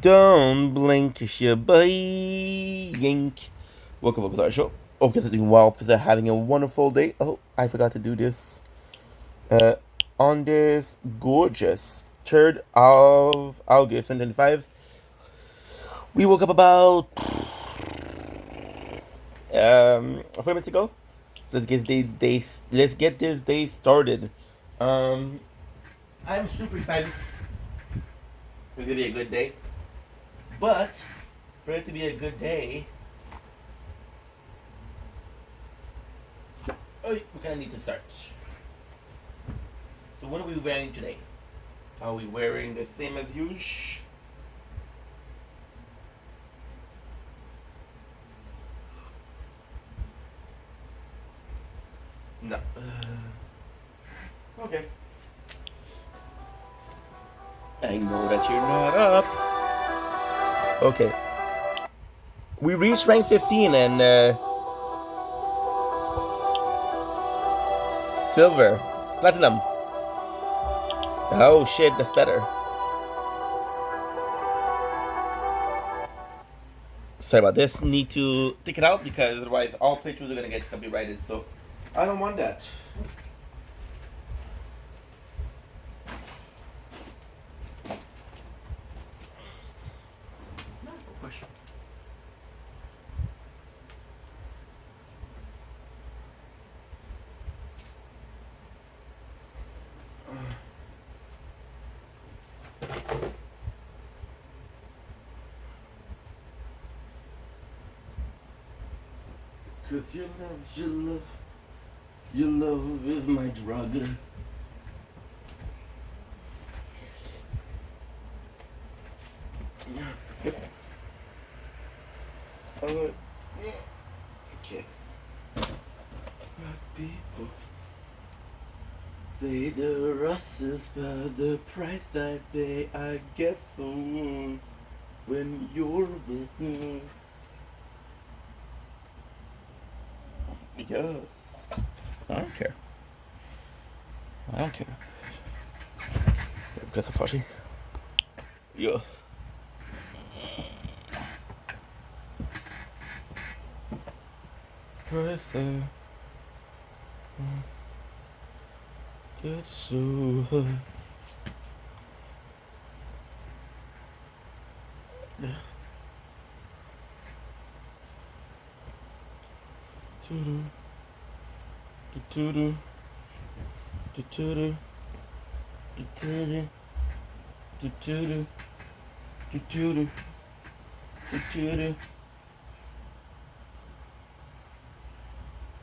Don't blink, it's your boy Yank. Welcome to our show. Hope you guys are doing well because they're having a wonderful day. Oh, I forgot to do this. On this gorgeous 3rd of August 2025, we woke up about 4 minutes ago. Let's get this day started. Um, I'm super excited. It's gonna be a good day. But for it to be a good day, we kind of need to start. So what are we wearing today? Are we wearing the same as usual? No. Okay. I know that you're not up. Okay. We reached rank 15 and silver, platinum. Oh shit, that's better. Sorry about this. Need to take it out because otherwise all playthroughs are gonna get copyrighted. So I don't want that. Cause your love is my drug. Okay. People say the rust is by the price I pay. I get so warm when you're with me. Yes. I don't care. I don't care. Because I'm fuzzy. Yeah. Price I get so high.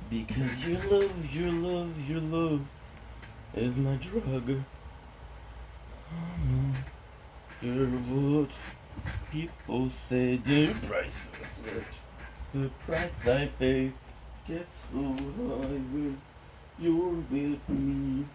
Because your love is my drug. You're what people say the price is worth. The price I pay gets so high when you're with me.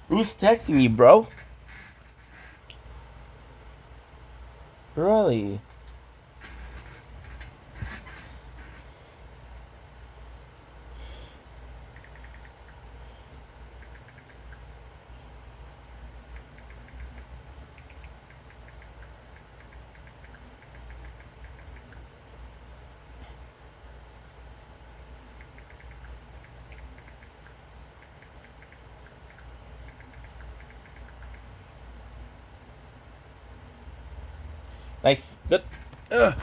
Who's texting me, bro? Really? Nice. Good. Ugh.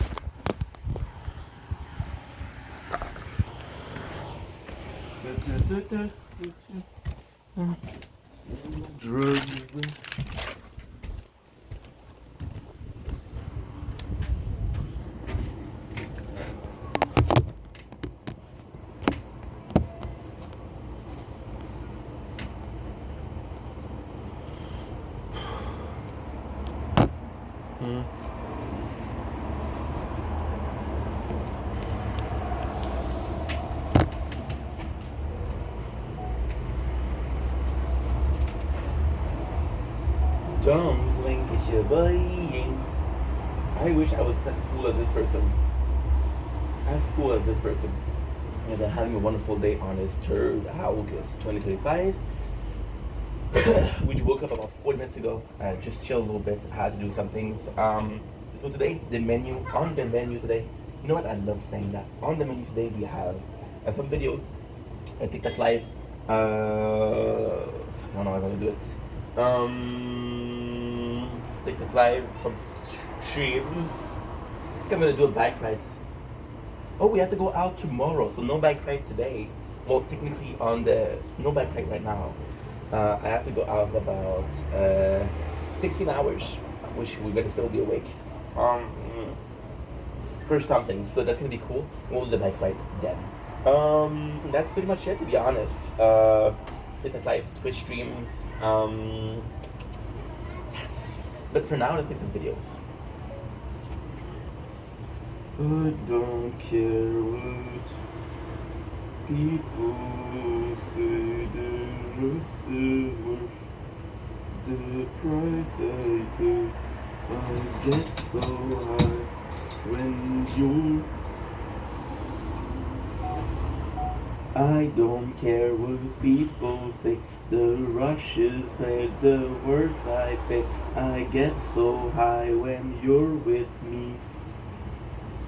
Don't blink, it's your boy. I wish I was as cool as this person. As cool as this person. And they're having a wonderful day on this 3rd August 2025. We woke up about 40 minutes ago. Just chill a little bit. Had to do some things. So today, on the menu today, you know what? I love saying that. On the menu today, we have some videos, a TikTok live. I don't know how I'm gonna do it. TikTok live, some streams. I think I'm gonna do a bike ride. Oh, we have to go out tomorrow, so no bike ride today. Well, technically no bike ride right now. I have to go out about 16 hours, which we're gonna still be awake. For something, so that's gonna be cool. We'll do the bike ride then. That's pretty much it, to be honest. TikTok live, Twitch streams. Yes. But for now, let's make some videos. I don't care what people say, the worth the price I pay. I get so high when you're. I don't care what people say. The rush is paid, the worth I pay. I get so high when you're with me.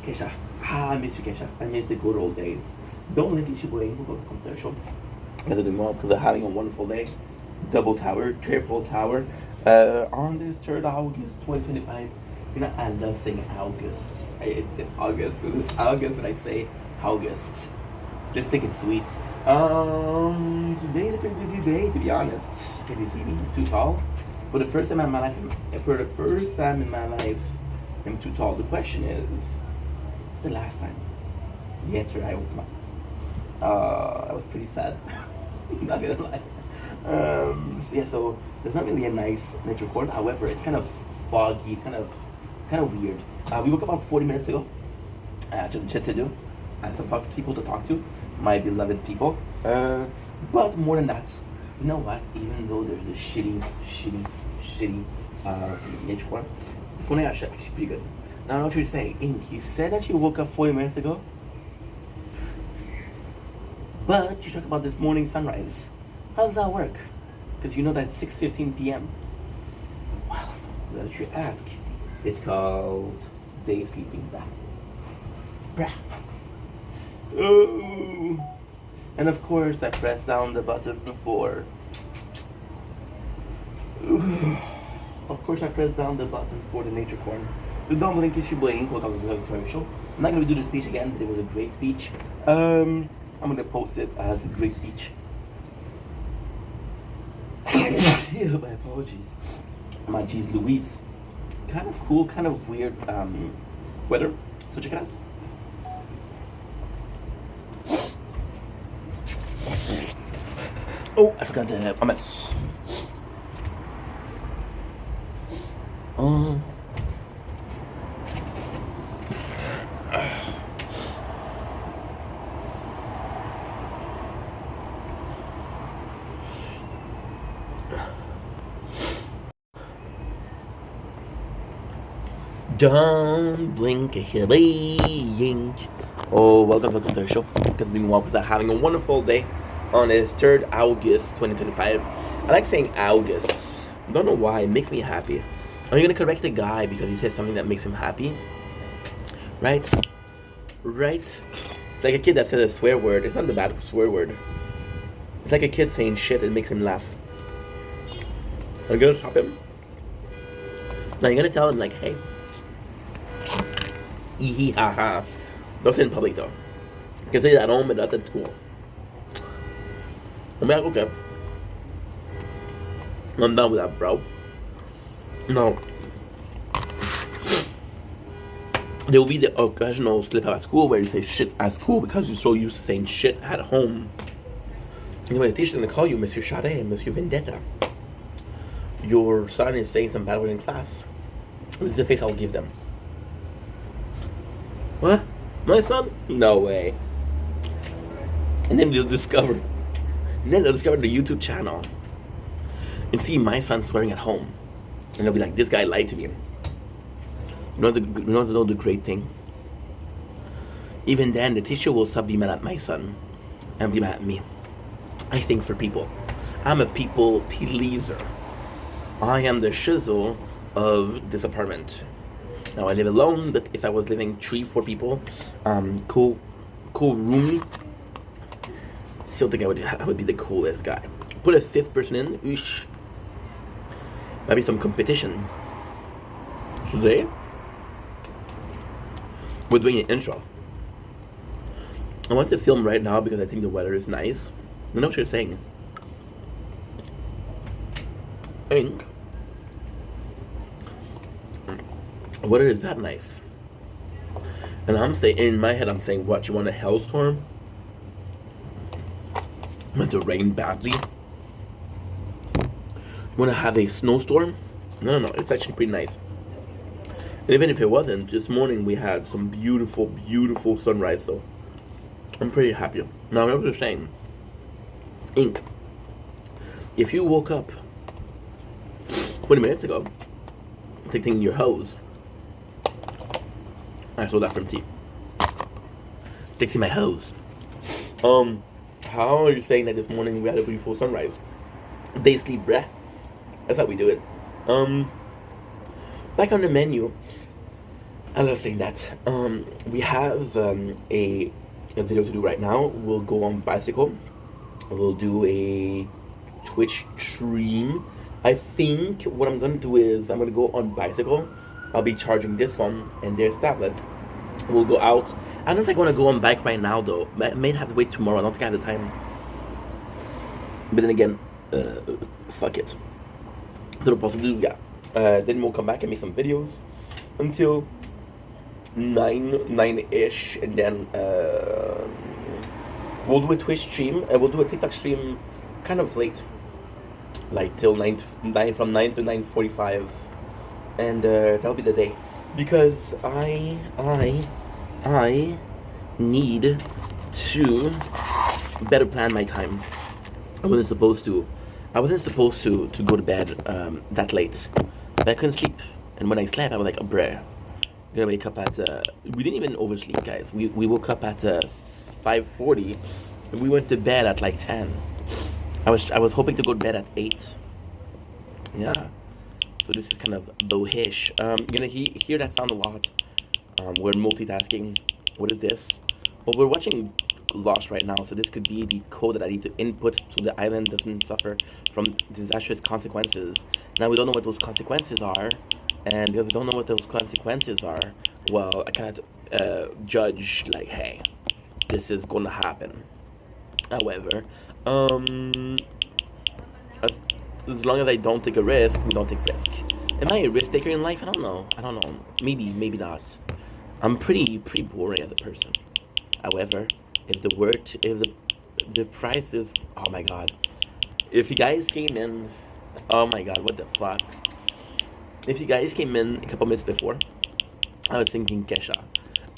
Kesha. I miss you, Kesha. I miss the good old days. Don't let these people go to come to the show. Rather than well, because they're having a wonderful day. Double tower, triple tower. On this 3rd August 2025. You know, I love saying August. It's August, because it's August when I say August. Just think it's sweet. Today is a pretty busy day, to be honest. Can you see me? I'm too tall. For the first time in my life, I'm too tall. The question is, it's the last time. The answer, I hope not. I was pretty sad. Not gonna lie. So there's not really a nice night record. However, it's kind of foggy. It's kind of weird. We woke up about 40 minutes ago. Just shit to do. And some people to talk to, my beloved people. But more than that, you know what? Even though there's this shitty nature one, this one actually pretty good. Now I know what you're saying. Ink, you said that you woke up 40 minutes ago, but you talked about this morning sunrise. How does that work? Because you know that it's 6:15 p.m. Well, that you ask. It's called day sleeping. Brah. Oh. And of course, I press down the button for. Of course, I press down the button for the nature corner. So don't blink, you should blink. Welcome to the show. I'm not gonna do the speech again, but it was a great speech. I'm gonna post it as a great speech. My apologies. My geez Louise. Kind of cool, kind of weird weather. So check it out. Oh, I forgot the hummus. Don't blink a blink. Oh, welcome to the show. Because being well, because having a wonderful day on this 3rd August 2025. I like saying August. Don't know why, it makes me happy. Are you gonna correct the guy because he says something that makes him happy? Right? Right? It's like a kid that says a swear word. It's not the bad swear word. It's like a kid saying shit that makes him laugh. Are you gonna stop him? Now you're gonna tell him like, hey. Hee ha ha. Don't say it in public though. You can say it at home but not at school. I'm like, okay, I'm done with that, bro. No, there will be the occasional slip up at school where you say shit at school because you're so used to saying shit at home. Anyway, the teacher's gonna call you Monsieur Charest, Monsieur Vendetta. Your son is saying some bad word in class. This is the face I'll give them. What? My son? No way. And then they'll discover the YouTube channel and see my son swearing at home. And they'll be like, this guy lied to me. You know the great thing? Even then, the teacher will stop being mad at my son and be mad at me. I think for people. I'm a people pleaser. I am the shizzle of this apartment. Now I live alone, but if I was living 3-4 people, cool roomie, still think I would be the coolest guy. Put a 5th person in, oosh. Might be some competition. Today, we're doing an intro. I want to film right now because I think the weather is nice. You know what you're saying? Ink. Weather is that nice. And I'm saying, in my head, I'm saying, what, you want a hailstorm? You want to rain badly? You want to have a snowstorm? No, it's actually pretty nice. And even if it wasn't, this morning we had some beautiful, beautiful sunrise, so I'm pretty happy. Now, I was just saying, Ink, if you woke up 20 minutes ago, taking your hose, I stole that from T. Fixing my hose. How are you saying that this morning we had a beautiful sunrise? Day sleep, bruh. That's how we do it. Back on the menu. I love saying that. We have a video to do right now. We'll go on bicycle. We'll do a Twitch stream. I think what I'm gonna do is I'm gonna go on bicycle. I'll be charging this one and this tablet. We'll go out. I don't know if I want to go on bike right now though. I may have to wait tomorrow. I don't think I have the time. But then again, fuck it. So possibly do that. Then we'll come back and make some videos until 9-ish, and then we'll do a Twitch stream. We'll do a TikTok stream, kind of late, like till 9 from 9 to 9:45, and that'll be the day, because I need to better plan my time. I wasn't supposed to go to bed that late, but I couldn't sleep, and when I slept, I was like, oh, bruh. Gonna wake up at we didn't even oversleep, guys. We woke up at 5:40 and we went to bed at like 10. I was hoping to go to bed at 8. Yeah, so this is kind of bohish. You're gonna hear that sound a lot. We're multitasking. What is this? Well, we're watching Lost right now, so this could be the code that I need to input so the island doesn't suffer from disastrous consequences. Now we don't know what those consequences are. And because we don't know what those consequences are, well, I cannot judge, like, hey, this is gonna happen. However, as long as I don't take a risk, we don't take risk. Am I a risk taker in life? I don't know. Maybe not. I'm pretty boring as a person. However, if the price is, oh my god. If you guys came in, oh my god, what the fuck? If you guys came in a couple minutes before, I was thinking Kesha.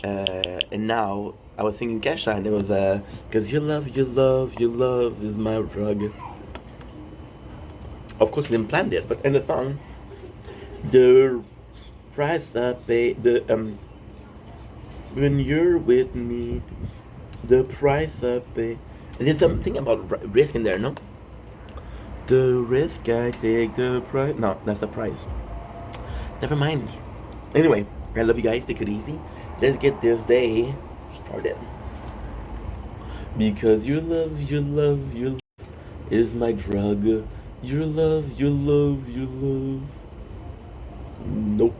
And now I was thinking Kesha, and it was, cause your love is my drug. Of course, we didn't plan this, but in the song, the price I pay, when you're with me, the price I pay. And there's something about risk in there, no? The risk I take, the price. No, that's the price. Never mind. Anyway, I love you guys. Take it easy. Let's get this day started. Because your love is my drug. Your love. Nope.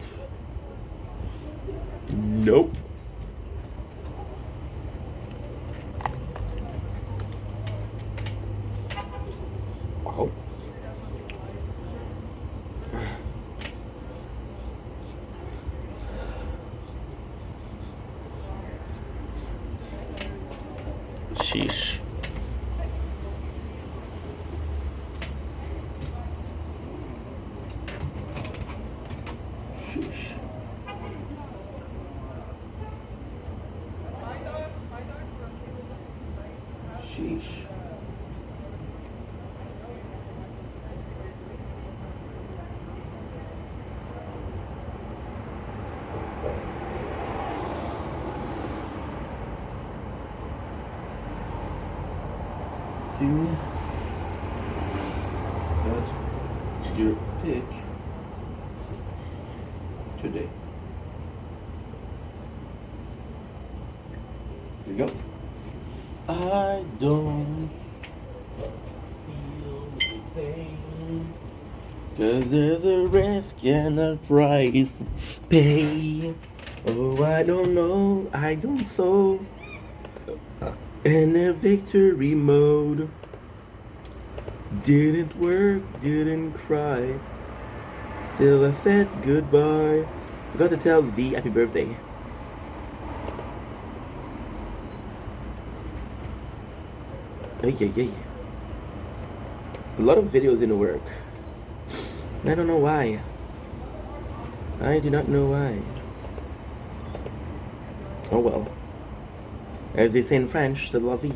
Sheesh. Sheesh. Sheesh. Do that your pick today. Here you go. I don't feel the pain, 'cause there's a risk and a price to pay. Oh, I don't know, I don't so. In a victory mode. Didn't work, didn't cry. Still I said goodbye. Forgot to tell V happy birthday. Hey, hey, hey. A lot of videos didn't work. I don't know why. I do not know why. Oh well. As they say in French, c'est la vie.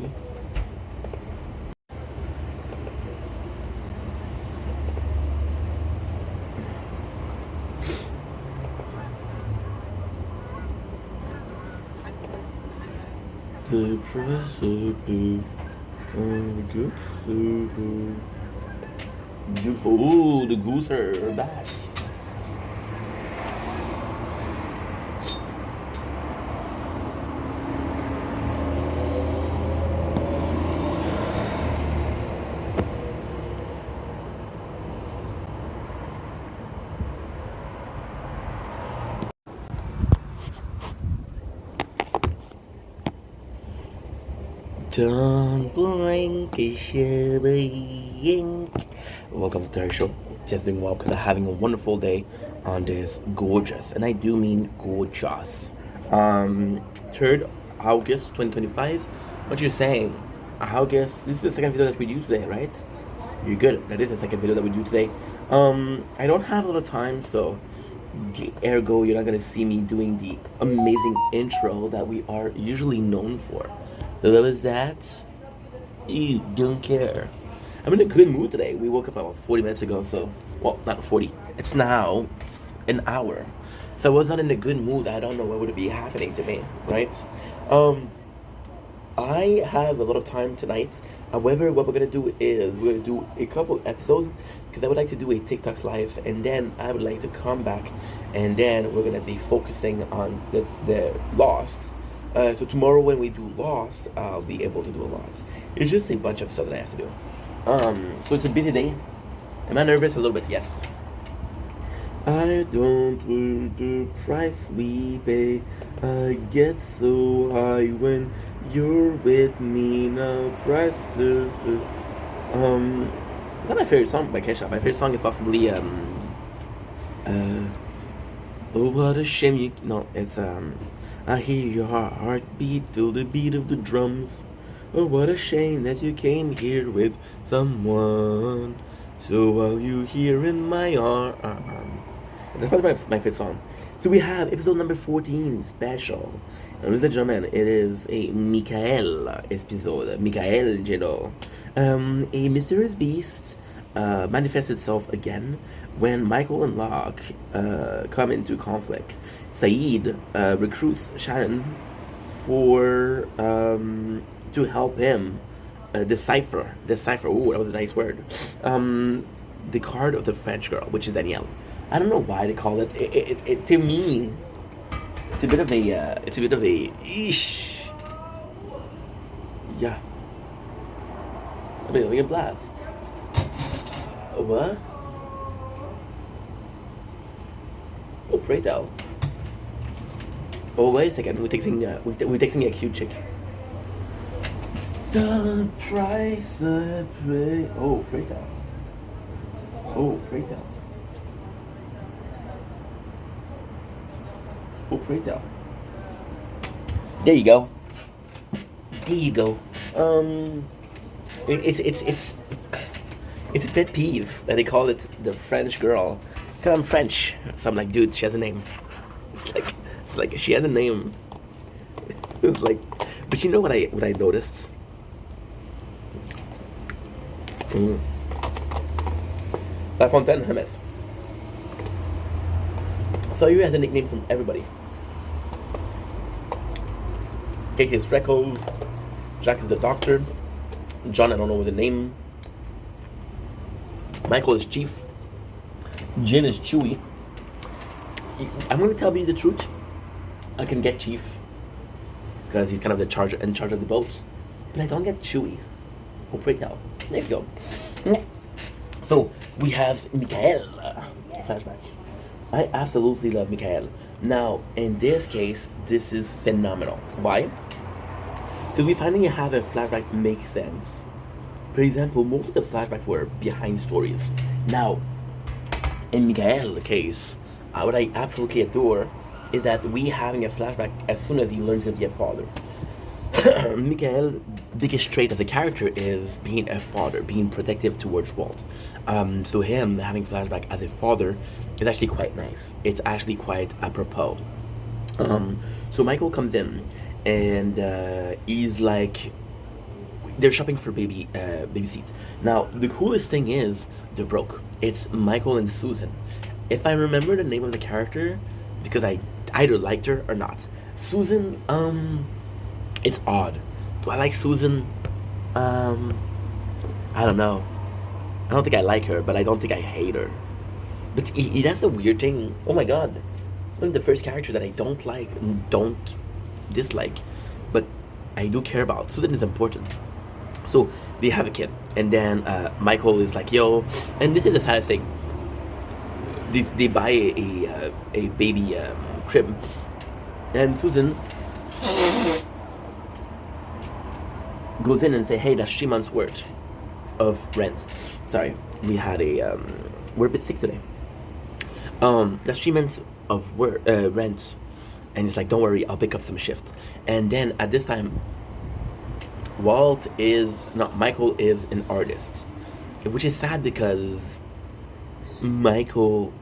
The president, good food. Beautiful. Ooh, the goose are back. Don't blink, it should blink. Welcome to our show. Just doing well because I'm having a wonderful day on this gorgeous, and I do mean gorgeous. 3rd August 2025. What you're saying? August. This is the second video that we do today, right? You're good. That is the second video that we do today. I don't have a lot of time, so ergo, you're not gonna see me doing the amazing intro that we are usually known for. So that was that. You don't care. I'm in a good mood today. We woke up about 40 minutes ago, so well, not 40. It's now an hour. So I was not in a good mood. I don't know what would be happening to me, right? I have a lot of time tonight. However, what we're gonna do is we're gonna do a couple episodes because I would like to do a TikTok live, and then I would like to come back, and then we're gonna be focusing on the Lost. So tomorrow when we do Lost, I'll be able to do a lot. It's just a bunch of stuff that I have to do. So it's a busy day. Am I nervous? A little bit, yes. I don't want the price we pay. I get so high when you're with me. Now prices. It's not my favorite song by Kesha. My favorite song is possibly oh what a shame you. No, it's I hear your heartbeat through the beat of the drums. Oh, what a shame that you came here with someone. So while you here in my arm. That's probably my favorite song. So we have episode number 14, special. And ladies and gentlemen, it is a Mikael episode. Michelangelo. A mysterious beast manifests itself again when Michael and Locke come into conflict. Saeed recruits Shannon for to help him decipher. Ooh, that was a nice word. The card of the French girl, which is Danielle. I don't know why they call it. It to me, it's a bit of a ish. Yeah. I mean, we can blast. What? Oh, pray thou. Oh, wait a second. We're texting a cute chick. The price I pay. Oh, pray thou. Oh, pray thou. Oh, pray thou. There you go. There you go. Um, it's it's a pet peeve that they call it the French girl. Cause I'm French, so I'm like, dude, she has a name. It's like she has a name. It's like, but you know what I noticed? Mm. La Fontaine Hermes. So you has a nickname from everybody. Kate is Freckles. Jack is the doctor. John, I don't know the name. Michael is Chief. Jin is Chewie. I'm gonna tell you the truth. I can get Chief because he's kind of in charge of the boat, but I don't get Chewie. Oh, break now. There you go. So we have Mikael. Flashback. I absolutely love Mikael. Now, in this case, this is phenomenal. Why? Because we finally have a flashback make sense. For example, most of the flashbacks were behind stories. Now, in Mikael's case, what I absolutely adore is that we having a flashback as soon as he learns to be a father. Mikael's biggest trait as a character is being a father, being protective towards Walt. So him having flashback as a father is actually quite nice. It's actually quite apropos. So Michael comes in and he's like, they're shopping for baby seats. Now the coolest thing is they're broke. It's Michael and Susan. If I remember the name of the character, because I either liked her or not. Susan, it's odd. Do I like Susan? I don't know. I don't think I like her, but I don't think I hate her. But that's the weird thing. Oh my god, one of the first characters that I don't like and don't dislike, but I do care about. Susan is important. So they have a kid, and then Michael is like, "Yo," and this is the saddest thing. They buy a baby crib, and Susan goes in and say, "Hey, that's 3 months worth of rent." Sorry, we had we're a bit sick today. That's 3 months of rent, and he's like, "Don't worry, I'll pick up some shift." And then at this time, Michael is an artist, which is sad because Michael,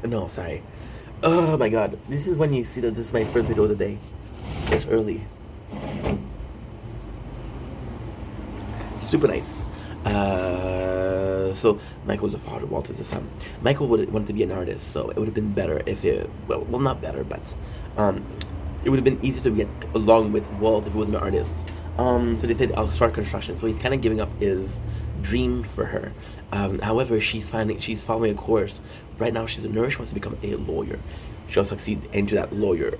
no, sorry. Oh my god, this is when you see that this is my first video of the day. It's early. Super nice. So Michael's the father, Walt is the son. Michael wanted to be an artist, so it would have been better if well, not better, but it would have been easier to get along with Walt if he was an artist. So they said, I'll start construction. So he's kind of giving up his dream for her. However, she's following a course. Right now, she's a nurse. She wants to become a lawyer. She'll succeed into that lawyer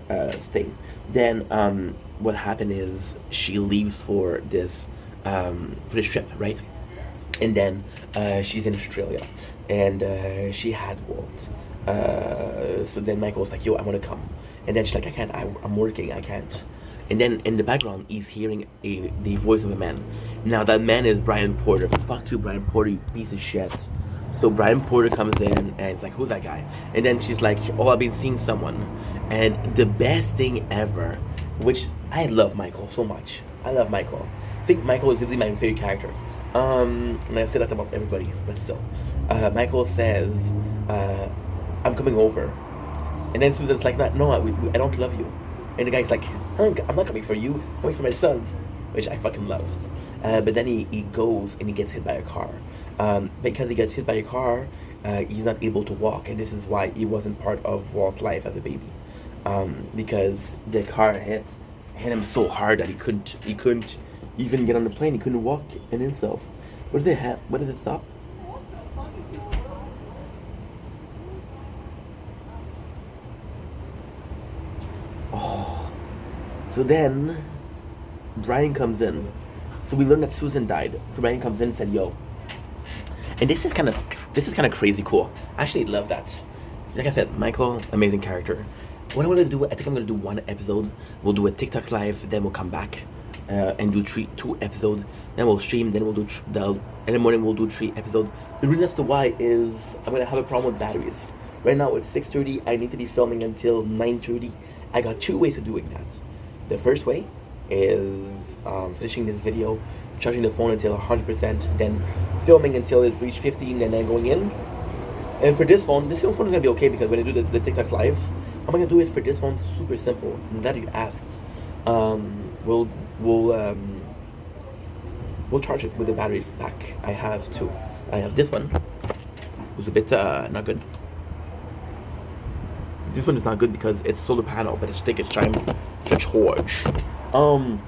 thing. Then what happened is she leaves for this trip, right? And then she's in Australia, and she had Walt. So then Michael's like, "Yo, I want to come," and then she's like, "I can't. I'm working. I can't." And then in the background, he's hearing the voice of a man. Now that man is Brian Porter. Fuck you, Brian Porter, you piece of shit. So Brian Porter comes in and it's like, who's that guy? And then she's like, oh, I've been seeing someone. And the best thing ever, which I love Michael so much. I love Michael. I think Michael is really my favorite character. And I say that about everybody, but still. Michael says, I'm coming over. And then Susan's like, no, I don't love you. And the guy's like, I'm not coming for you, I'm coming for my son, which I fucking loved. But then he goes and he gets hit by a car. Because he gets hit by a car, he's not able to walk, and this is why he wasn't part of Walt's life as a baby. Because the car hit him so hard that he couldn't even get on the plane. He couldn't walk in himself. What did it stop? So then, Brian comes in. So we learned that Susan died. So Brian comes in and said, "Yo," and this is kind of crazy cool. I actually love that. Like I said, Michael, amazing character. What I want to do, I think I'm gonna do one episode. We'll do a TikTok live, then we'll come back and do two episodes. Then we'll stream. Then we'll do in the morning we'll do 3 episodes. The reason as to why is I'm gonna have a problem with batteries. Right now it's 6:30. I need to be filming until 9:30. I got 2 ways of doing that. The first way is finishing this video, charging the phone until 100%, then filming until it's reached 15, and then going in. And for this phone is gonna be okay because when I do the TikTok live, I'm gonna do it for this phone super simple. I'm glad you asked. Um, we'll we'll um, we'll charge it with the battery pack. I have two. I have this one, who's a bit not good. This one is not good because it's solar panel, but it's take its time to charge. Um,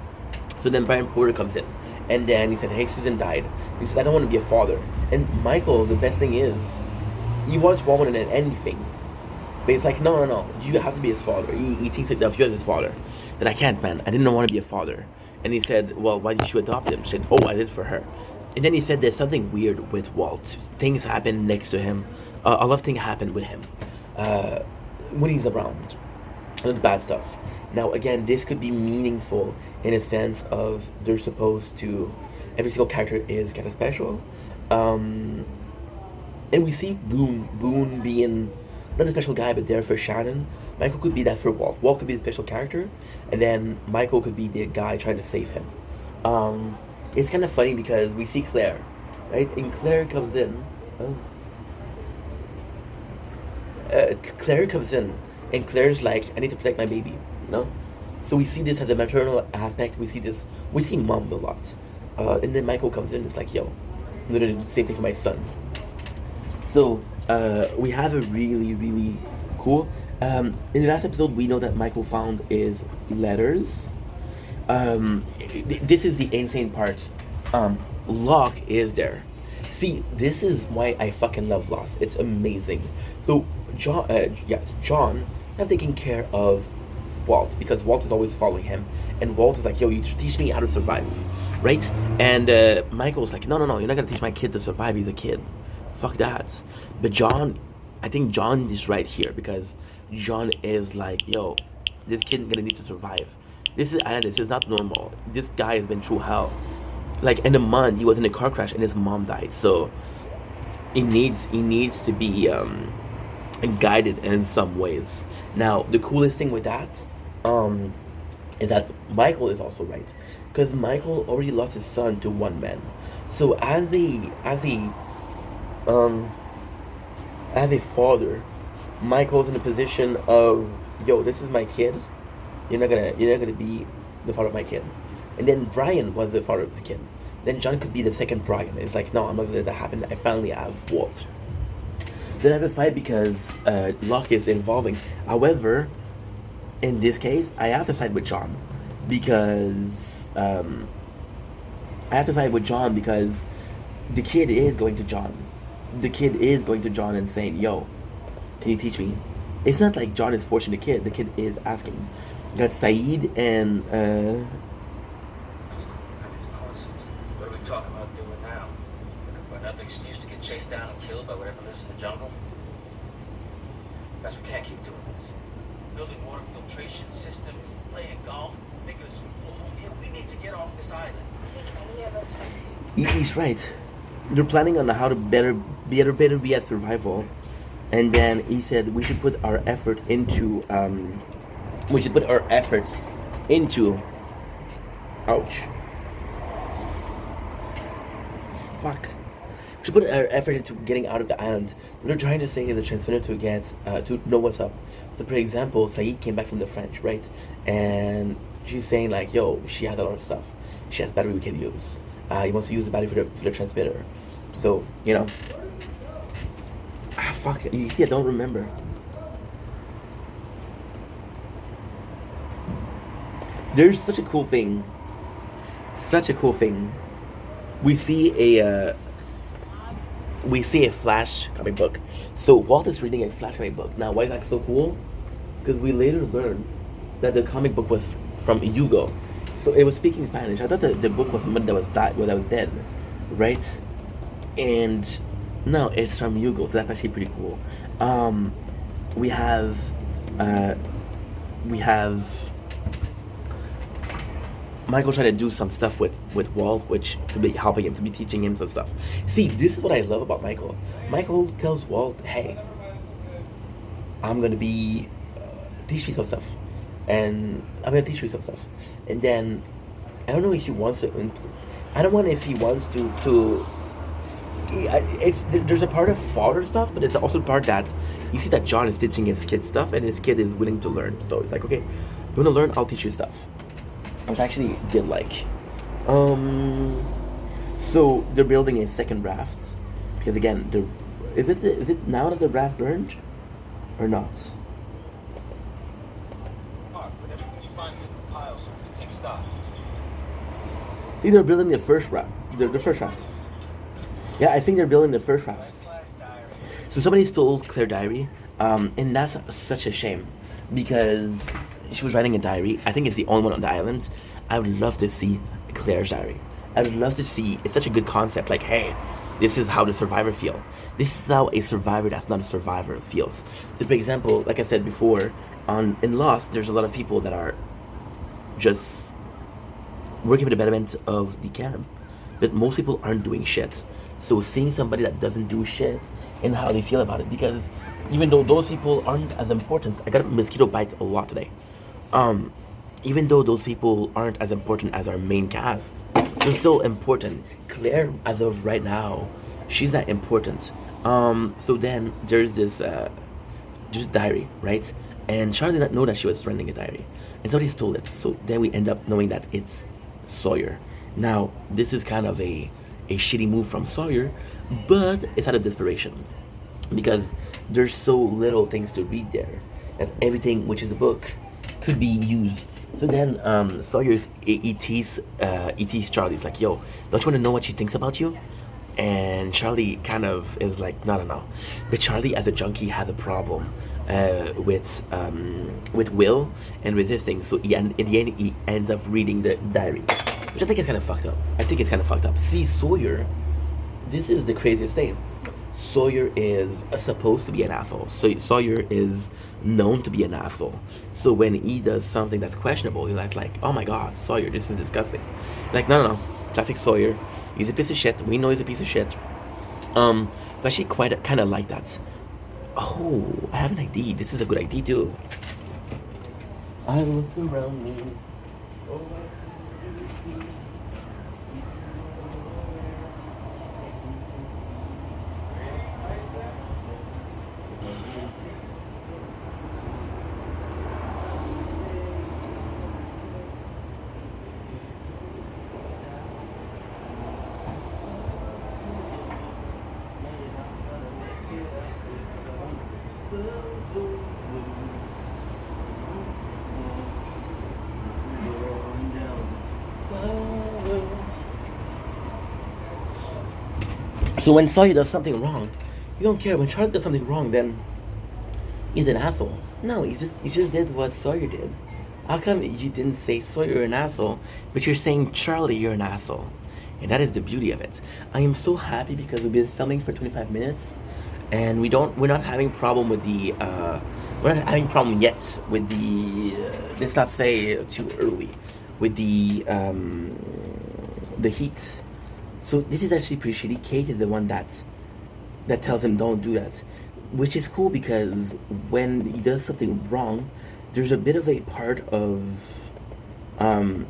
so then Brian Porter comes in, and then he said, "Hey, Susan died." He said, "I don't want to be a father." And Michael, the best thing is, he wants Walden in anything, but it's like, no, you have to be his father. He thinks like, if you're his father, then I can't, man. I didn't want to be a father. And he said, "Well, why did you adopt him?" She said, "Oh, I did for her." And then he said, "There's something weird with Walt. Things happen next to him. A lot of things happen with him." When he's around, the bad stuff. Now, again, this could be meaningful in a sense of they're supposed to. Every single character is kind of special, and we see Boone being not a special guy, but there for Shannon. Michael could be that for Walt. Walt could be the special character, and then Michael could be the guy trying to save him. It's kind of funny because we see Claire, right? And Claire comes in. Oh. Claire comes in, and Claire's like, "I need to protect my baby," you know. So we see this as a maternal aspect. We see mom a lot, and then Michael comes in. It's like, "Yo, I'm gonna do the same thing for my son." So we have a really really cool. In the last episode, we know that Michael found his letters. This is the insane part. Locke is there. See, this is why I fucking love Lost. It's amazing. So John have taken care of Walt because Walt is always following him, and Walt is like, "Yo, you teach me how to survive," right? And Michael's like, "No, you're not gonna teach my kid to survive. He's a kid. Fuck that." But John, I think John is right here because John is like, "Yo, this kid gonna need to survive. This is not normal. This guy has been through hell. Like in a month, he was in a car crash and his mom died. So he needs to be guided in some ways." Now, the coolest thing with that is that Michael is also right because Michael already lost his son to one man. So um as a father, Michael's in a position of, "Yo, this is my kid. You're not gonna be the father of my kid." And then Brian was the father of the kid. Then John could be the second Brian. It's like, no, I'm not gonna let that happen. I finally have Walt. Then I have a fight because Locke is involving. However, in this case, I have to side with John because the kid is going to John. The kid is going to John and saying, "Yo, can you teach me?" It's not like John is forcing the kid. The kid is asking. You got Saeed and What are we talking about doing now? Another excuse to get chased down and killed by whatever lives in the jungle? Guys, we can't keep doing this. Building water filtration systems, playing golf, making a swimming pool home here. We need to get off this island. he's right. They're planning on how to better be at survival, and then he said we should put our effort into ouch. Fuck. We should put our effort into getting out of the island. What they're trying to say is the transmitter to get to know what's up. So, for example, Saeed came back from the French, right? And she's saying like, "Yo, she has a lot of stuff. She has battery we can use. He wants to use the battery for the transmitter." So fuck. You see, I don't remember. There's such a cool thing. Such a cool thing. We see a Flash comic book. So Walt is reading a Flash comic book. Now, why is that so cool? Because we later learned that the comic book was from Hugo. So it was speaking Spanish. I thought the book was somebody that was dead, right? And no, it's from Hugo. So that's actually pretty cool. We have Michael trying to do some stuff with Walt, which to be helping him, to be teaching him some stuff. See, this is what I love about Michael. Michael tells Walt, "Hey, I'm gonna be teach me some stuff." and I'm gonna teach you some stuff. And then I don't know if he wants to. I don't want if he wants to. It's there's a part of father stuff, but it's also part that you see that John is teaching his kid stuff, and his kid is willing to learn. So it's like, okay, you want to learn? I'll teach you stuff, which I actually did like. So they're building a second raft because again, is it now that the raft burned or not? Mark, put everything you find in the pile so we can take stock. I think they're building the first raft. The first raft. Yeah, I think they're building the first raft. So somebody stole Claire's diary, and that's such a shame because she was writing a diary. I think it's the only one on the island. I would love to see Claire's diary. I would love to see. It's such a good concept. Like, hey, this is how the survivor feel. This is how a survivor that's not a survivor feels. So, for example, like I said before, in Lost, there's a lot of people that are just working for the betterment of the camp, but most people aren't doing shit. So seeing somebody that doesn't do shit and how they feel about it, because even though those people aren't as important, I got a mosquito bite a lot today. Even though those people aren't as important as our main cast, they're still important. Claire, as of right now, she's not important. So then there's this diary, right? And Charlie did not know that she was running a diary, and somebody stole it. So then we end up knowing that it's Sawyer. Now this is kind of a shitty move from Sawyer, but it's out of desperation because there's so little things to read there that everything, which is a book, could be used. So then Sawyer ET's Charlie. It's like, yo, don't you want to know what she thinks about you? And Charlie kind of is like, no. But Charlie, as a junkie, has a problem with Will and with this thing. So in the end, he ends up reading the diary, which I think is kind of fucked up. See, Sawyer, this is the craziest thing. Sawyer is supposed to be an asshole. So Sawyer is known to be an asshole. So when he does something that's questionable, you're like, oh my god, Sawyer, this is disgusting. Like, no. Classic Sawyer. He's a piece of shit. We know he's a piece of shit. So actually quite kind of like that. Oh, I have an ID. This is a good ID too. I look around me. Oh, so when Sawyer does something wrong, you don't care. When Charlie does something wrong, then he's an asshole. No, he just did what Sawyer did. How come you didn't say Sawyer you're an asshole, but you're saying Charlie you're an asshole? And that is the beauty of it. I am so happy because we've been filming for 25 minutes, and we're not having problem with the we're not having problem yet with the let's not say too early with the heat. So this is actually pretty shitty. Kate is the one that tells him don't do that, which is cool because when he does something wrong, there's a bit of a part of oh,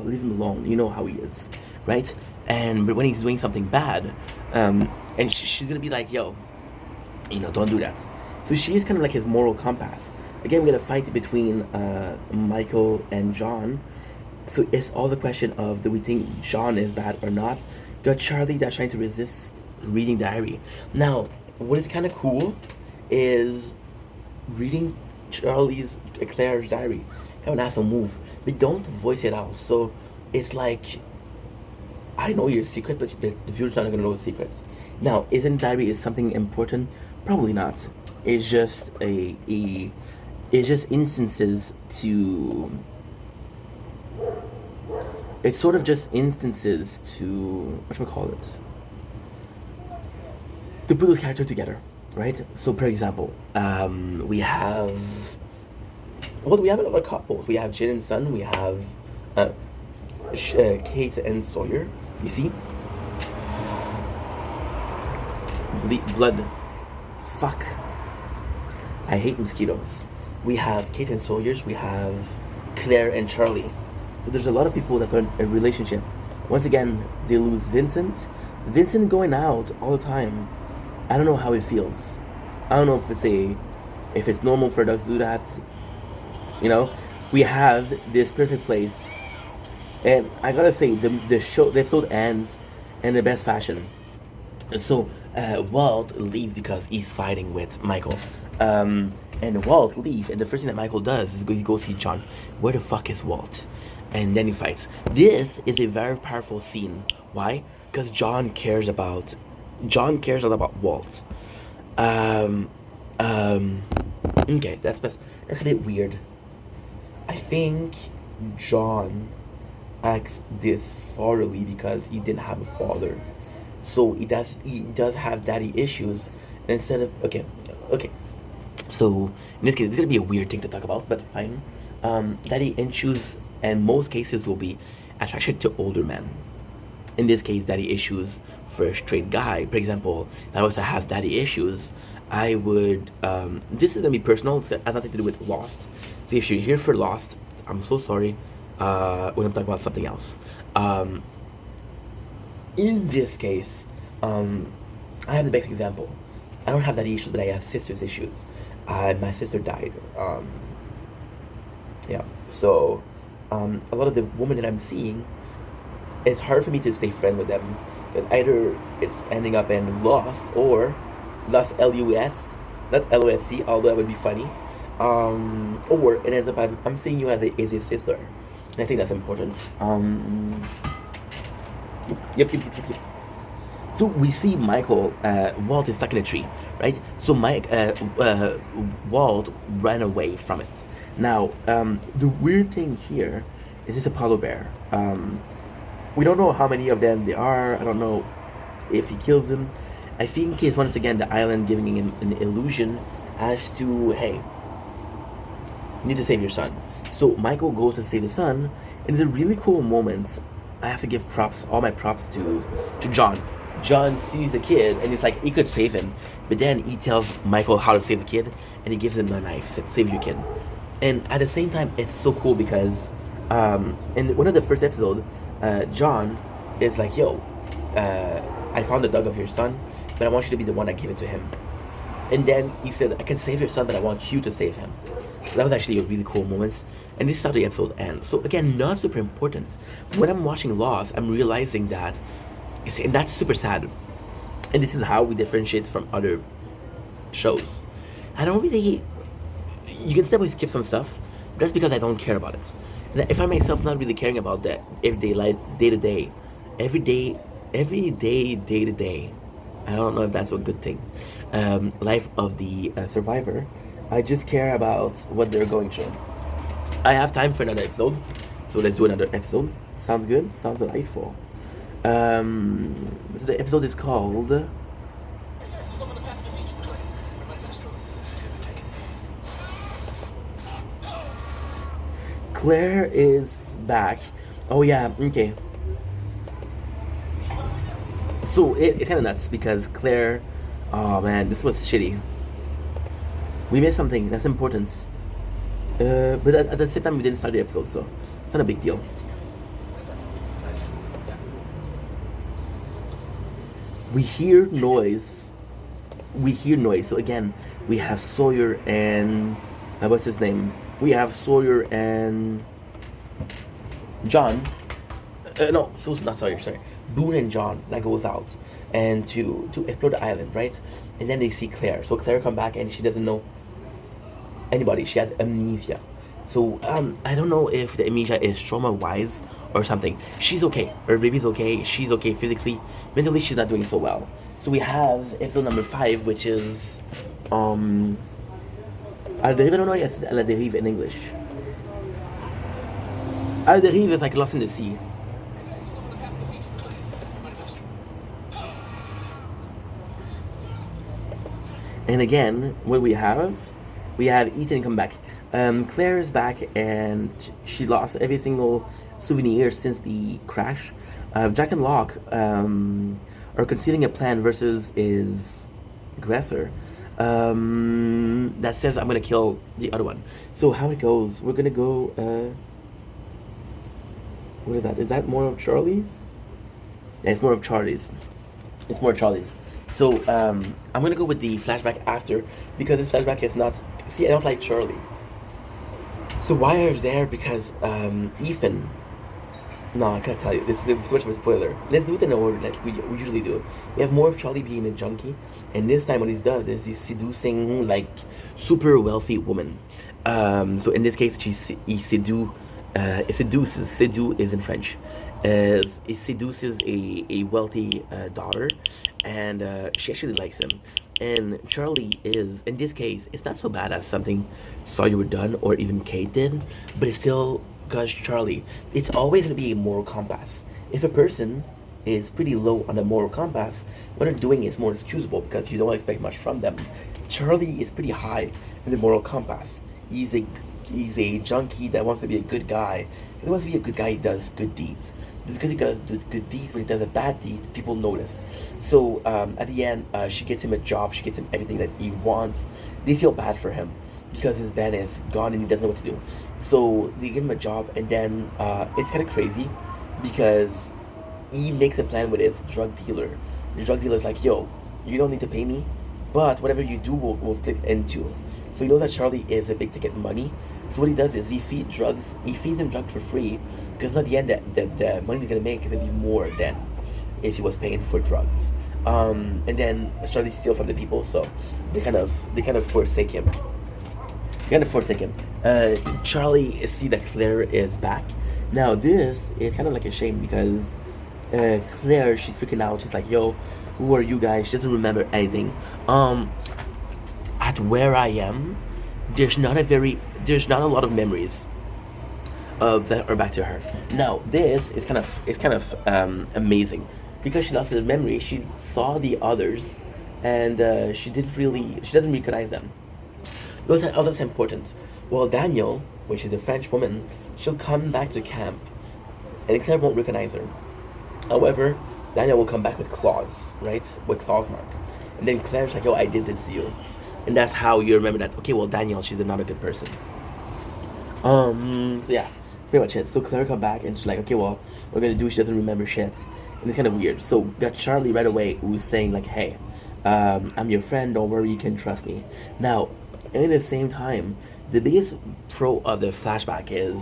leave him alone. You know how he is, right? But when he's doing something bad, and she's gonna be like, yo, don't do that. So she is kind of like his moral compass. Again, we got a fight between Michael and John. So it's all the question of, do we think John is bad or not? Got Charlie that's trying to resist reading diary. Now, what is kind of cool is reading Claire's diary. Kind of an asshole move, but don't voice it out. So it's like, I know your secret, but the viewer's not gonna know the secrets. Now, isn't diary is something important? Probably not. It's just it's just instances to. It's sort of just instances to whatchamacallit, to put those characters together, right? So, for example, we have another couple. We have Jin and Sun. We have Kate and Sawyer. You see, blood. Fuck. I hate mosquitoes. we have Kate and Sawyers, we have Claire and Charlie. So there's a lot of people that are in a relationship. Once again, they lose Vincent. Vincent going out all the time. I don't know how it feels. I don't know if it's normal for us to do that. You know, we have this perfect place, and I gotta say the episode ends in the best fashion. So Walt leaves because he's fighting with Michael. And Walt leaves, and the first thing that Michael does is he goes see John. Where the fuck is Walt? And then he fights. This is a very powerful scene. Why? Because John cares a lot about Walt. Um, okay, that's a bit weird. I think John acts this fatherly because he didn't have a father. So he does have daddy issues. And instead of okay. So in this case, it's gonna be a weird thing to talk about, but fine. Daddy issues, in most cases, will be attraction to older men. In this case, daddy issues for a straight guy. For example, if I was to have daddy issues, I would. This is gonna be personal. It has nothing to do with Lost. So if you're here for Lost, I'm so sorry. When I'm talking about something else. In this case, I have the best example. I don't have daddy issues, but I have sister's issues. My sister died. Yeah. So, a lot of the women that I'm seeing, it's hard for me to stay friend with them. Either it's ending up in Lost or Lost LUS, not LOSC, although that would be funny. Or it ends up I'm seeing you as a sister, and I think that's important. Yep. So we see Michael, Walt is stuck in a tree, right? So Walt ran away from it. Now, the weird thing here is this Apollo bear. We don't know how many of them there are. I don't know if he kills them. I think it's once again the island giving him an illusion as to, hey, you need to save your son. So Michael goes to save the son, and it's a really cool moment. I have to give all my props to John. John sees the kid, and he's like, he could save him. But then he tells Michael how to save the kid, and he gives him a knife. He said, save your kid. And at the same time, it's so cool because in one of the first episodes, John is like, yo, I found the dog of your son, but I want you to be the one that gave it to him. And then he said, I can save your son, but I want you to save him. So that was actually a really cool moment. And this is how the episode ends. So again, not super important. When I'm watching Lost, I'm realizing that, and that's super sad. And this is how we differentiate from other shows. I don't really, you can still skip some stuff, but that's because I don't care about it. And if I myself not really caring about that everyday life, day to day, day to day, I don't know if that's a good thing. Life of the survivor. I just care about what they're going through. I have time for another episode, so let's do another episode. Sounds good? Sounds delightful. So the episode is called Claire is back. Oh yeah, okay. So it's kind of nuts because Claire, oh man, this was shitty. We missed something that's important. But at the same time, we didn't start the episode, so it's not a big deal. We hear noise. So again, we have Sawyer and what's his name? We have Sawyer and John. No, so not Sawyer. Sorry, Boone and John that goes out and to explore the island, right? And then they see Claire. So Claire come back and she doesn't know anybody. She has amnesia. So I don't know if the amnesia is trauma wise or something. She's okay. Her baby's okay. She's okay physically. Mentally, she's not doing so well. So we have episode number 5, which is A la derive. I don't know. Yes, A la derive in English. A la derive is like lost in the sea. And again, what we have Ethan come back. Claire is back and she lost every single souvenir since the crash. Jack and Locke are concealing a plan versus his aggressor. that says I'm gonna kill the other one. So how it goes, we're gonna go, what is that? Is that more of Charlie's? Yeah, it's more of Charlie's. It's more Charlie's. So, I'm gonna go with the flashback after, because this flashback is not, see, I don't like Charlie. So Wire's there because, Ethan, no, I can't tell you. This is too much of a spoiler. Let's do it in order, like we usually do. We have more of Charlie being a junkie, and this time what he does is he's seducing like super wealthy woman. So in this case, he seduces. Sedu is in French. He seduces a wealthy daughter, and she actually likes him. And Charlie is, in this case, it's not so bad as something Saw You Were Done or even Kate did, but it's still because Charlie. It's always going to be a moral compass. If a person is pretty low on the moral compass, what they're doing is more excusable because you don't expect much from them. Charlie is pretty high in the moral compass. He's a junkie that wants to be a good guy. If he wants to be a good guy, he does good deeds. Because he does good deeds, when he does a bad deed, people notice. So at the end, she gets him a job. She gets him everything that he wants. They feel bad for him because his band is gone and he doesn't know what to do. So they give him a job, and then it's kind of crazy because he makes a plan with his drug dealer. The drug dealer is like, "Yo, you don't need to pay me, but whatever you do, we'll split into." So he knows that Charlie is a big ticket money. So what he does is he feeds him drugs for free, because at the end, the money he's gonna make is gonna be more than if he was paying for drugs. And then Charlie steals from the people, so they kind of forsake him. Charlie see that Claire is back. Now this is kind of like a shame because Claire, she's freaking out. She's like, "Yo, who are you guys?" She doesn't remember anything. At where I am, there's not a lot of memories that are back to her. Now this is kind of amazing because she lost her memory. She saw the others, and she doesn't recognize them. That's important. Well, Daniel, which is a French woman, she'll come back to camp, and Claire won't recognize her. However, Daniel will come back with claws, right? With claws mark. And then Claire's like, "Yo, I did this to you." And that's how you remember that, okay, well, Daniel, she's not a good person. So yeah, pretty much it. So Claire come back, and she's like, "Okay, well, what we're gonna do," she doesn't remember shit. And it's kind of weird. So got Charlie right away, who's saying like, "Hey, I'm your friend, don't worry, you can trust me." Now, and at the same time, the biggest pro of the flashback is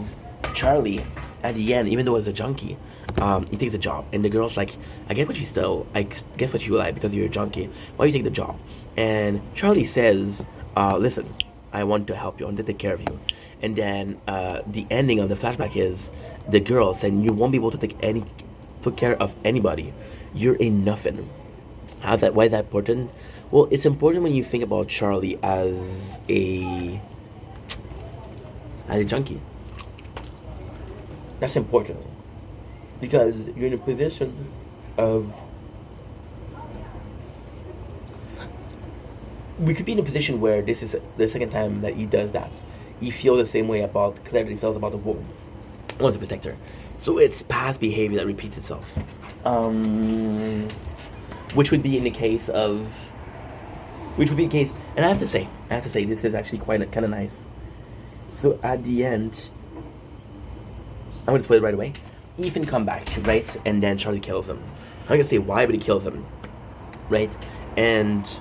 Charlie, at the end, even though he's a junkie, he takes a job. And the girl's like, "I get what you stole. I guess what you like because you're a junkie. Why do you take the job?" And Charlie says, "Listen, I want to help you. I want to take care of you." And then the ending of the flashback is the girl saying, "You won't be able to take care of anybody. You're a nothing." Why is that important? Well, it's important when you think about Charlie as a junkie. That's important because you're in a position of. We could be in a position where this is the second time that he does that. He feels the same way about Claire that he felt about the woman. He wants to protect her. So it's past behavior that repeats itself. Which would be in the case of. And I have to say, this is actually kind of nice. So at the end, I'm gonna spoil it right away. Ethan come back, right, and then Charlie kills him. I'm not gonna say why, but he kills him, right, and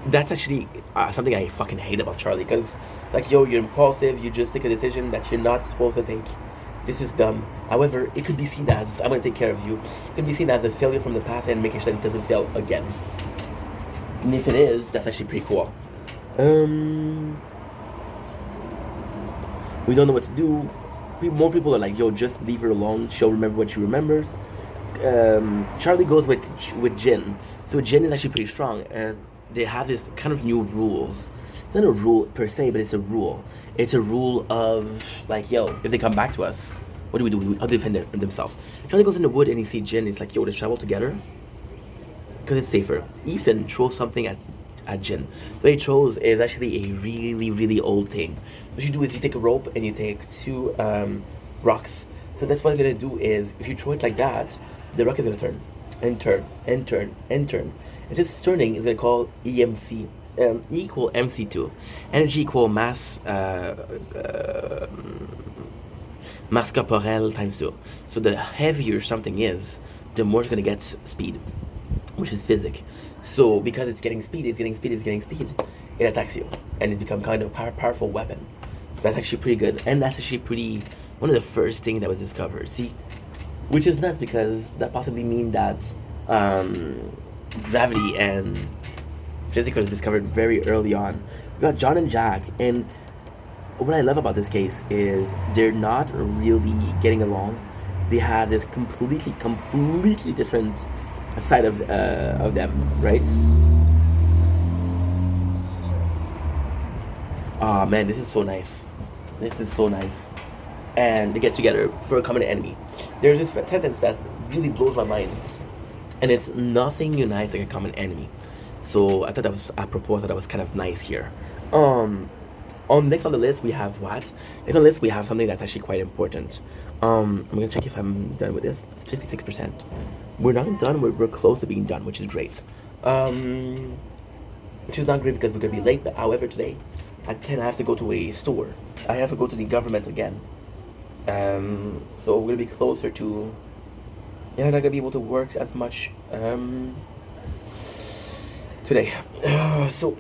that's actually something I fucking hate about Charlie, because like, yo, you're impulsive, you just take a decision that you're not supposed to take. This is dumb. However, it could be seen as, "I'm gonna take care of you." It could be seen as a failure from the past and making sure that it doesn't fail again. And if it is, that's actually pretty cool. We don't know what to do. More people are like, "Yo, just leave her alone. She'll remember what she remembers." Charlie goes with Jin. So Jin is actually pretty strong, and they have this kind of new rules. It's not a rule per se, but it's a rule. It's a rule of like, "Yo, if they come back to us, what do we do? How do they defend themselves?" Charlie goes in the wood and he sees Jin. It's like, "Yo, let's travel together because it's safer." Ethan throws something at Jin. What he throws is actually a really, really old thing. What you do is you take a rope and you take two rocks. So that's what you're gonna do is, if you throw it like that, the rock is gonna turn and turn and turn and turn. And this turning is gonna call EMC. equal MC2. Energy equal mass corporel times 2. So the heavier something is, the more it's going to get speed, which is physic. So because it's getting speed, it attacks you, and it's become kind of a powerful weapon. So that's actually pretty good, and that's actually pretty one of the first things that was discovered. See, which is nuts because that possibly means that gravity and physics was discovered very early on. We got John and Jack, and what I love about this case is they're not really getting along. They have this completely different side of them, right? Ah, man, this is so nice. And they get together for a common enemy. There's this sentence that really blows my mind, and it's nothing unites like a common enemy. So I thought that was apropos. I thought that was kind of nice here. Next on the list we have what? Next on the list we have something that's actually quite important. I'm gonna check if I'm done with this. 56%. We're not done. We're close to being done, which is great. Which is not great because we're gonna be late. But however, today at 10 I have to go to a store. I have to go to the government again. So we're gonna be closer to. Yeah, I'm not gonna be able to work as much today. So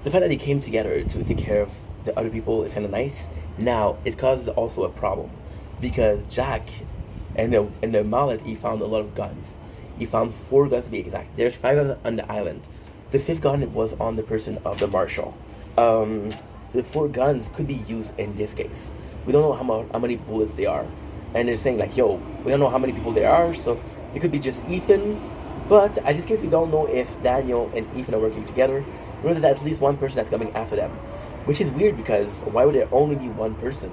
the fact that they came together to take care of the other people is kind of nice. Now it causes also a problem because Jack and the mallet, he found a lot of guns. He found 4 guns to be exact. There's 5 guns on the island. The 5th gun was on the person of the marshal. The 4 guns could be used in this case. We don't know how many bullets they are, and they're saying like, yo, we don't know how many people there are, so it could be just Ethan. But in this case, we don't know if Daniel and Ethan are working together. We know that there's at least one person that's coming after them, which is weird because why would there only be one person,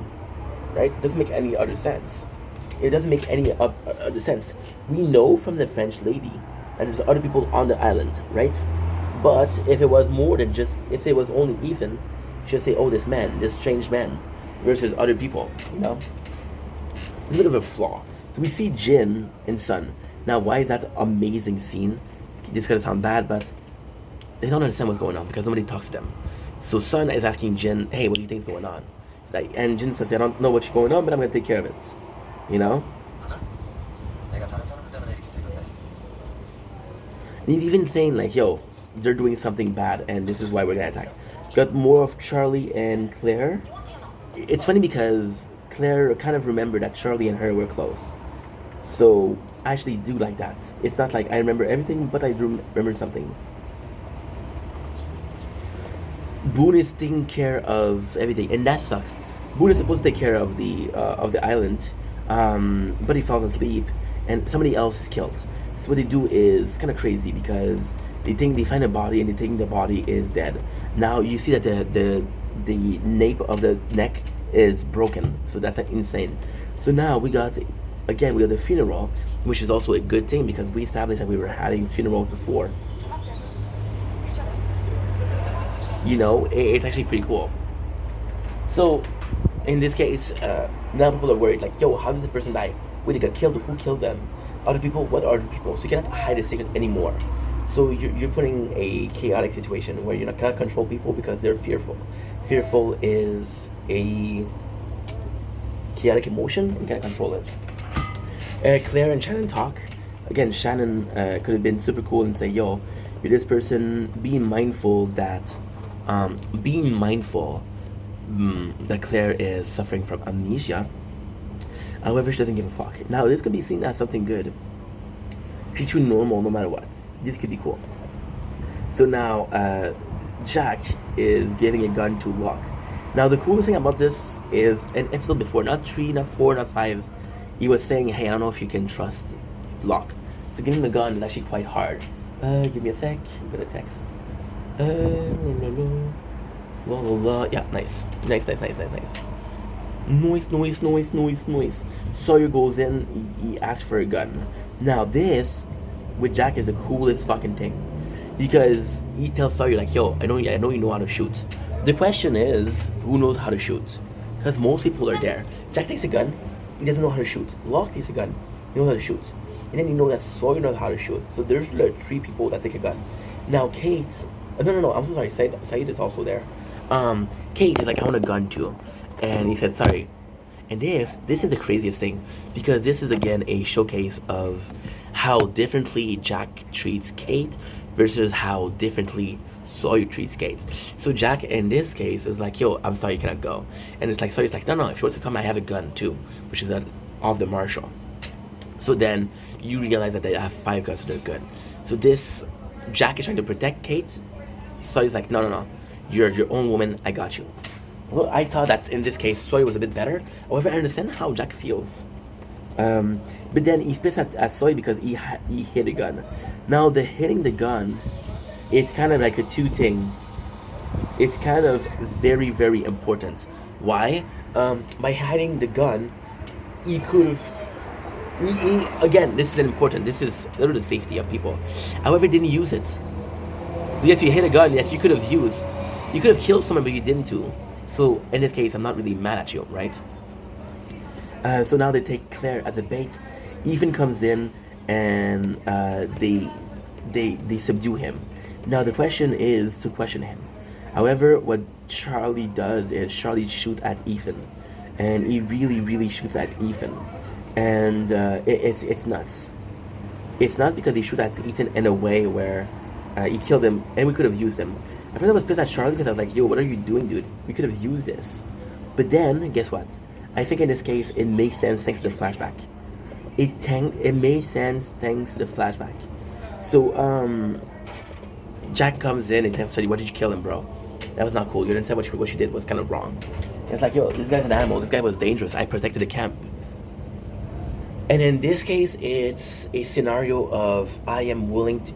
right? It doesn't make any other sense. It doesn't make any other sense. We know from the French lady that there's other people on the island, right? But if it was more than just, if it was only Ethan, she'd say, oh, this strange man, versus other people, you know? It's a bit of a flaw. So we see Jin and Sun. Now, why is that amazing scene? This is gonna sound bad, but they don't understand what's going on because nobody talks to them. So Sun is asking Jin, hey, what do you think is going on? Like, and Jin says, I don't know what's going on, but I'm gonna take care of it. You know? And he's even saying like, yo, they're doing something bad and this is why we're gonna attack. Got more of Charlie and Claire. It's funny because Claire kind of remembered that Charlie and her were close. So I actually do like that. It's not like I remember everything, but I do remember something. Boone is taking care of everything, and that sucks. Boone is supposed to take care of the island, but he falls asleep, and somebody else is killed. So what they do is kind of crazy because they think they find a body, and they think the body is dead. Now you see that the nape of the neck is broken, so that's insane. So now we got the funeral, which is also a good thing because we established that we were having funerals before. You know, it's actually pretty cool. So in this case, now people are worried like, yo, how did this person die? Wait, they got killed? Who killed them? Other people? What are other people? So you cannot hide a secret anymore. So you're putting a chaotic situation where you cannot control people because they're fearful. Fearful is a chaotic emotion. You can't control it. Claire and Shannon talk. Again, Shannon could have been super cool and say, yo, you're this person, being mindful that Claire is suffering from amnesia. However, she doesn't give a fuck. Now, this could be seen as something good. Treat you normal no matter what. This could be cool. So now, Jack is giving a gun to Locke. Now, the coolest thing about this is an episode before, not 3, not 4, not 5, he was saying, hey, I don't know if you can trust Locke. So giving him a gun is actually quite hard. Give me a sec. I'm gonna text. Yeah, nice. Noise. Sawyer goes in, he asks for a gun. Now this, with Jack, is the coolest fucking thing. Because he tells Sawyer like, yo, I know you know how to shoot. The question is, who knows how to shoot? Because most people are there. Jack takes a gun, he doesn't know how to shoot. Locke takes a gun, he knows how to shoot. And then you know that Sawyer knows how to shoot. So there's like 3 people that take a gun. Now Kate, no, I'm so sorry. Said is also there. Kate is like, I want a gun too, and he said sorry. And if this is the craziest thing, because this is again a showcase of how differently Jack treats Kate versus how differently Sawyer treats Kate. So Jack in this case is like, yo, I'm sorry, you cannot go. And it's like Sawyer's like, no, if you want to come, I have a gun too, which is that of the marshal. So then you realize that they have 5 guns, so they're good. So this Jack is trying to protect Kate. Sawyer's like, no, you're your own woman. I got you. Well, I thought that in this case Sawyer was a bit better. However, I understand how Jack feels. But then he's pissed at Sawyer because he hit a gun. Now the hitting the gun, it's kind of like a two thing. It's kind of very very important. Why? By hiding the gun, he could have. Again, this is important. This is literally the safety of people. However, he didn't use it. Yes, you hit a gun that you could have used. You could have killed someone, but you didn't do. So in this case, I'm not really mad at you, right? So now they take Claire as a bait. Ethan comes in and they subdue him. Now the question is to question him. However, what Charlie does is Charlie shoots at Ethan, and he really shoots at Ethan, and it's nuts. It's not because he shoots at Ethan in a way where he killed him, and we could have used him. I first I was pissed at Charlie because I was like, yo, what are you doing, dude? We could have used this. But then, guess what? I think in this case, it makes sense thanks to the flashback. It made sense thanks to the flashback. So, Jack comes in and tells Charlie, why did you kill him, bro? That was not cool. You didn't say what you did was kind of wrong. It's like, yo, this guy's an animal. This guy was dangerous. I protected the camp. And in this case, it's a scenario of I am willing to,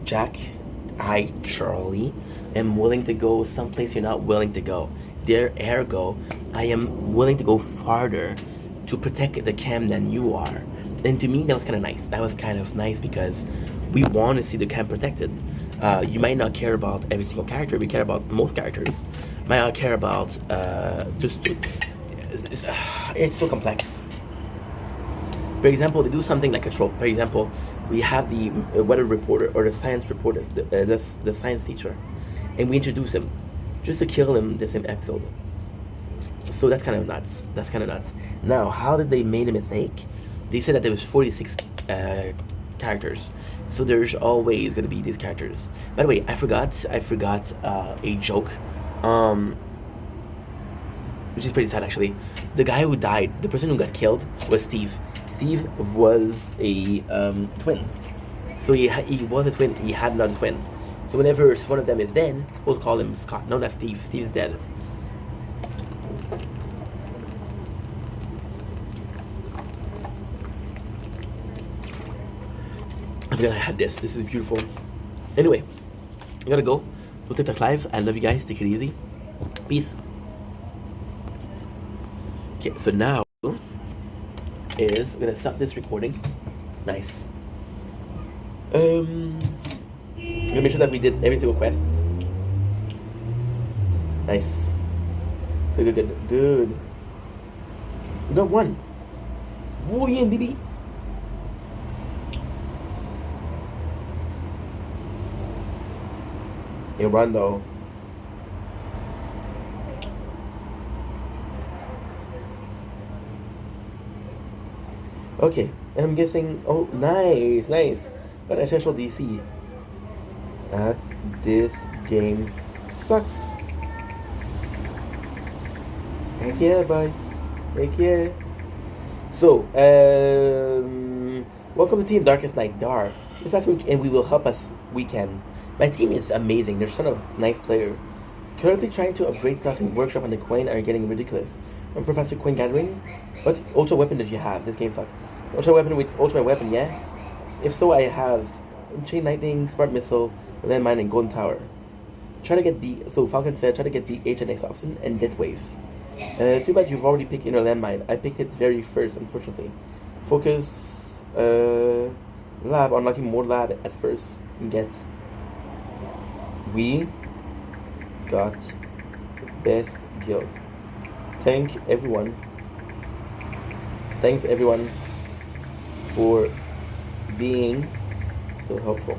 Charlie, am willing to go someplace you're not willing to go. Ergo, I am willing to go farther to protect the camp than you are. And to me, that was kind of nice. That was kind of nice because we want to see the camp protected. You might not care about every single character. We care about most characters. Might not care about it's so complex. For example, they do something like a trope. For example, we have the weather reporter or the science reporter, the science teacher, and we introduce him just to kill him the same episode. So that's kind of nuts. Now, how did they make a mistake? They said that there was 46 characters, so there's always gonna be these characters. By the way, I forgot a joke, which is pretty sad actually. The guy who died, the person who got killed, was Steve. Steve was a twin. So he was a twin, he had another twin. So whenever one of them is dead, we'll call him Scott. No, that's Steve. Steve's dead. I forgot I had this. This is beautiful. Anyway, I gotta go. We'll take the live. I love you guys. Take it easy. Peace. Okay, so now is I'm gonna stop this recording. Nice. I'm gonna make sure that we did every single quest. Nice. Good. We got one. Oh yeah, baby. Hey, run though. Okay, I'm guessing. Oh, nice. But essential DC. That this game sucks. Heck yeah, bye. Heck yeah. So, welcome to Team Darkest Night, Dar. This last week, and we will help us we can. My team is amazing. They're sort of nice player. Currently trying to upgrade stuff in Workshop and the Coin are getting ridiculous. I'm Professor Coin Gathering. What ultra weapon did you have? This game sucks. Ultra weapon with ultra weapon, yeah? If so, I have Chain Lightning, Smart Missile, Landmine, and Golden Tower. Falcon said, try to get the HNS option and Death Wave. Too bad you've already picked Inner Landmine. I picked it very first, unfortunately. Focus, Lab, unlocking more Lab at first. Get. We got the best guild. Thanks everyone for being so helpful.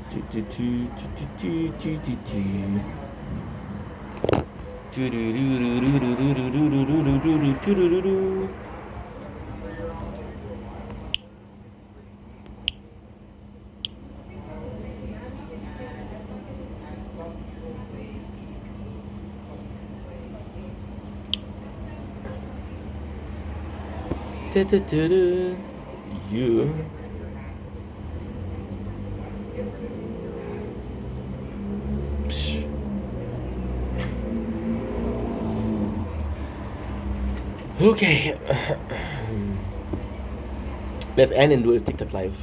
You. Okay. Let's end and do a TikTok live.